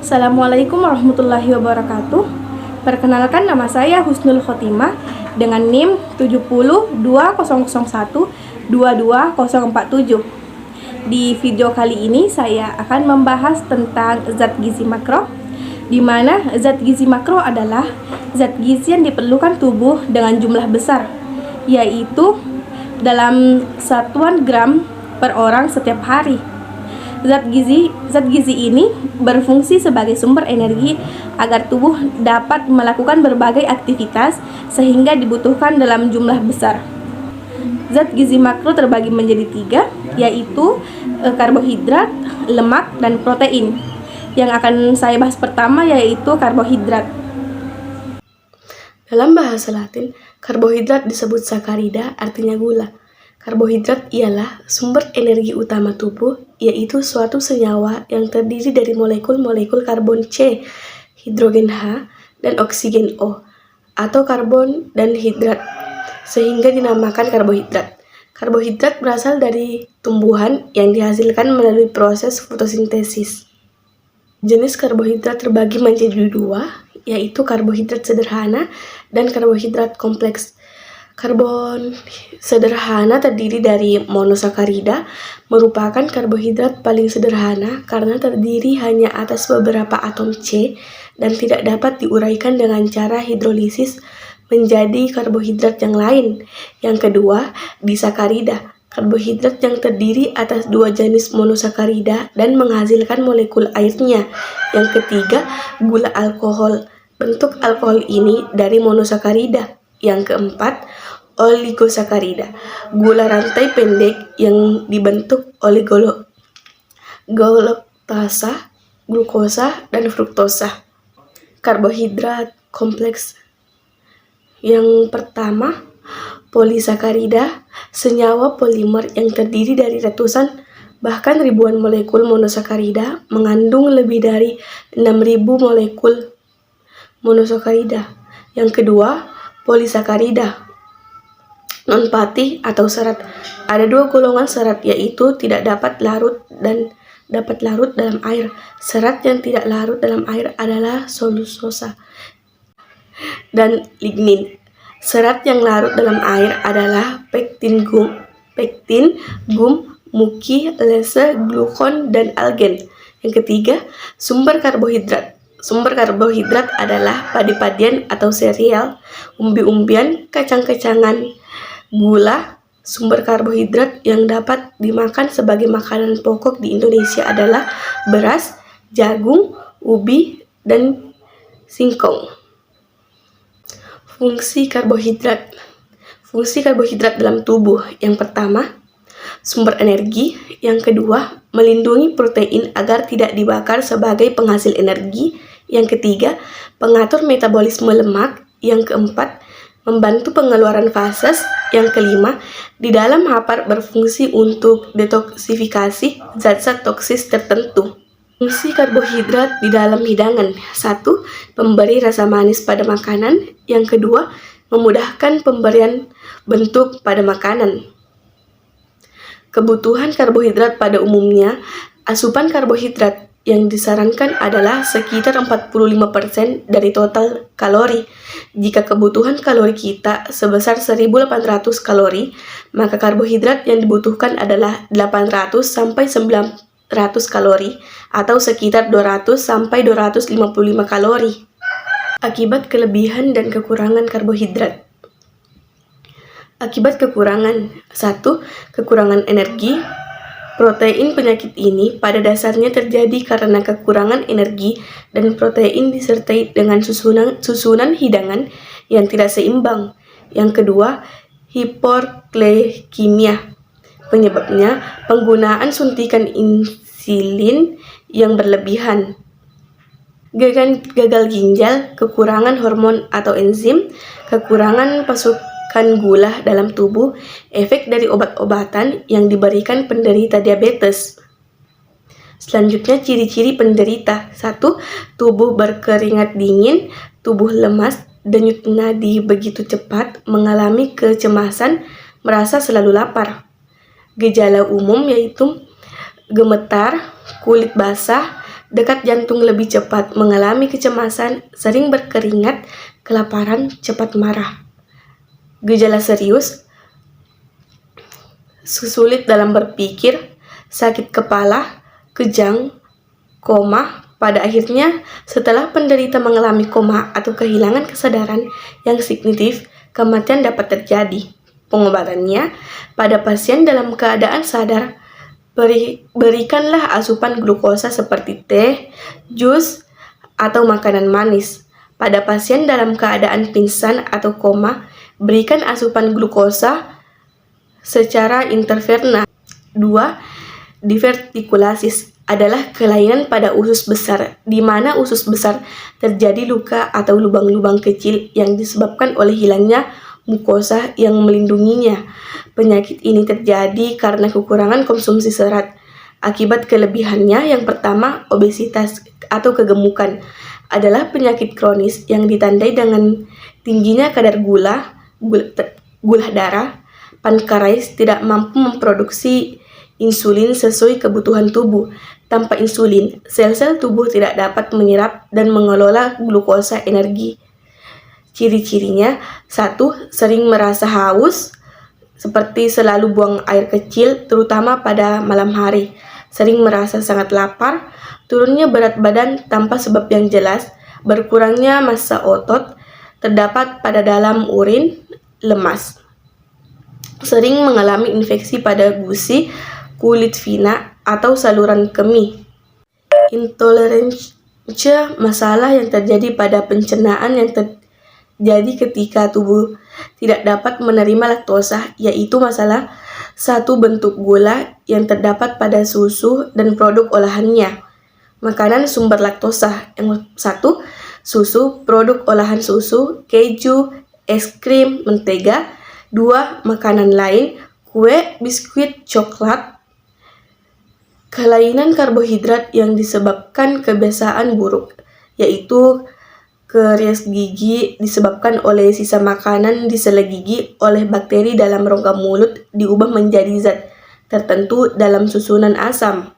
Assalamualaikum warahmatullahi wabarakatuh. Perkenalkan, nama saya Husnul Khotimah dengan NIM 702001-22047. Di video kali ini saya akan membahas tentang zat gizi makro, di mana zat gizi makro adalah zat gizi yang diperlukan tubuh dengan jumlah besar, yaitu dalam satuan gram per orang setiap hari. Zat gizi ini berfungsi sebagai sumber energi agar tubuh dapat melakukan berbagai aktivitas sehingga dibutuhkan dalam jumlah besar. Zat gizi makro terbagi menjadi 3, yaitu karbohidrat, lemak, dan protein. Yang akan saya bahas pertama yaitu karbohidrat. Dalam bahasa Latin, karbohidrat disebut sakarida, artinya gula. Karbohidrat ialah sumber energi utama tubuh, yaitu suatu senyawa yang terdiri dari molekul-molekul karbon C, hidrogen H, dan oksigen O, atau karbon dan hidrat, sehingga dinamakan karbohidrat. Karbohidrat berasal dari tumbuhan yang dihasilkan melalui proses fotosintesis. Jenis karbohidrat terbagi menjadi 2, yaitu karbohidrat sederhana dan karbohidrat kompleks. Karbon sederhana terdiri dari monosakarida, merupakan karbohidrat paling sederhana karena terdiri hanya atas beberapa atom C dan tidak dapat diuraikan dengan cara hidrolisis menjadi karbohidrat yang lain. Yang kedua, disakarida, karbohidrat yang terdiri atas 2 jenis monosakarida dan menghasilkan molekul airnya. Yang ketiga, gula alkohol. Bentuk alkohol ini dari monosakarida. Yang keempat, oligosakarida, gula rantai pendek yang dibentuk oleh glukosa, dan fruktosa. Karbohidrat kompleks. Yang pertama, polisakarida, senyawa polimer yang terdiri dari ratusan bahkan ribuan molekul monosakarida, mengandung lebih dari 6.000 molekul monosakarida. Yang kedua, polisakarida non-fatty atau serat. Ada 2 golongan serat, yaitu tidak dapat larut dan dapat larut dalam air. Serat yang tidak larut dalam air adalah selulosa dan lignin. Serat yang larut dalam air adalah pektin, gum, muki, lese, glukon, dan algen. Yang ketiga, sumber karbohidrat. Sumber karbohidrat adalah padi-padian atau sereal, umbi-umbian, kacang-kacangan, gula. Sumber karbohidrat yang dapat dimakan sebagai makanan pokok di Indonesia adalah beras, jagung, ubi, dan singkong. Fungsi karbohidrat. Fungsi karbohidrat dalam tubuh. Yang pertama, sumber energi. Yang kedua, melindungi protein agar tidak dibakar sebagai penghasil energi. Yang ketiga, pengatur metabolisme lemak. Yang keempat, membantu pengeluaran fases. Yang kelima, di dalam hapar berfungsi untuk detoksifikasi zat-zat toksis tertentu. Fungsi karbohidrat di dalam hidangan. 1. Pemberi rasa manis pada makanan. Yang kedua, memudahkan pemberian bentuk pada makanan. Kebutuhan karbohidrat pada umumnya, asupan karbohidrat yang disarankan adalah sekitar 45% dari total kalori. Jika kebutuhan kalori kita sebesar 1.800 kalori, maka karbohidrat yang dibutuhkan adalah 800 sampai 900 kalori atau sekitar 200 sampai 255 kalori. Akibat kelebihan dan kekurangan karbohidrat. Akibat kekurangan. 1. Kekurangan energi. Protein penyakit ini pada dasarnya terjadi karena kekurangan energi dan protein disertai dengan susunan hidangan yang tidak seimbang. Yang kedua, hiperglikemia. Penyebabnya penggunaan suntikan insulin yang berlebihan. Gagal ginjal, kekurangan hormon atau enzim, kekurangan pasukan gula dalam tubuh, efek dari obat-obatan yang diberikan penderita diabetes. Selanjutnya, ciri-ciri penderita. 1. Tubuh berkeringat dingin, tubuh lemas, denyut nadi begitu cepat, mengalami kecemasan, merasa selalu lapar. Gejala umum yaitu gemetar, kulit basah, dekat jantung lebih cepat, mengalami kecemasan, sering berkeringat, kelaparan, cepat marah. Gejala serius, sulit dalam berpikir, sakit kepala, kejang, koma. Pada akhirnya, setelah penderita mengalami koma atau kehilangan kesadaran yang signifikan, kematian dapat terjadi. Pengobatannya, pada pasien dalam keadaan sadar, berikanlah asupan glukosa seperti teh, jus, atau makanan manis. Pada pasien dalam keadaan pingsan atau koma, berikan asupan glukosa secara intravena. 2. Divertikulasis adalah kelainan pada usus besar, di mana usus besar terjadi luka atau lubang-lubang kecil yang disebabkan oleh hilangnya mukosa yang melindunginya. Penyakit ini terjadi karena kekurangan konsumsi serat. Akibat kelebihannya, yang pertama, obesitas atau kegemukan adalah penyakit kronis yang ditandai dengan tingginya kadar gula darah. Pankreas tidak mampu memproduksi insulin sesuai kebutuhan tubuh. Tanpa insulin, sel-sel tubuh tidak dapat menyerap dan mengelola glukosa energi. Ciri-cirinya, 1. Sering merasa haus, seperti selalu buang air kecil, terutama pada malam hari. Sering merasa sangat lapar, turunnya berat badan tanpa sebab yang jelas, berkurangnya massa otot, terdapat pada dalam urin, lemas. Sering mengalami infeksi pada gusi, kulit vena, atau saluran kemih. Intoleransia, masalah yang terjadi pada pencernaan yang terjadi ketika tubuh tidak dapat menerima laktosa, yaitu masalah 1. Bentuk gula yang terdapat pada susu dan produk olahannya. Makanan sumber laktosa, yang 1. Susu, produk olahan susu, keju, es krim, mentega. 2. Makanan lain, kue, biskuit, coklat. Kelainan karbohidrat yang disebabkan kebiasaan buruk, yaitu karies gigi disebabkan oleh sisa makanan di sela gigi oleh bakteri dalam rongga mulut diubah menjadi zat tertentu dalam susunan asam.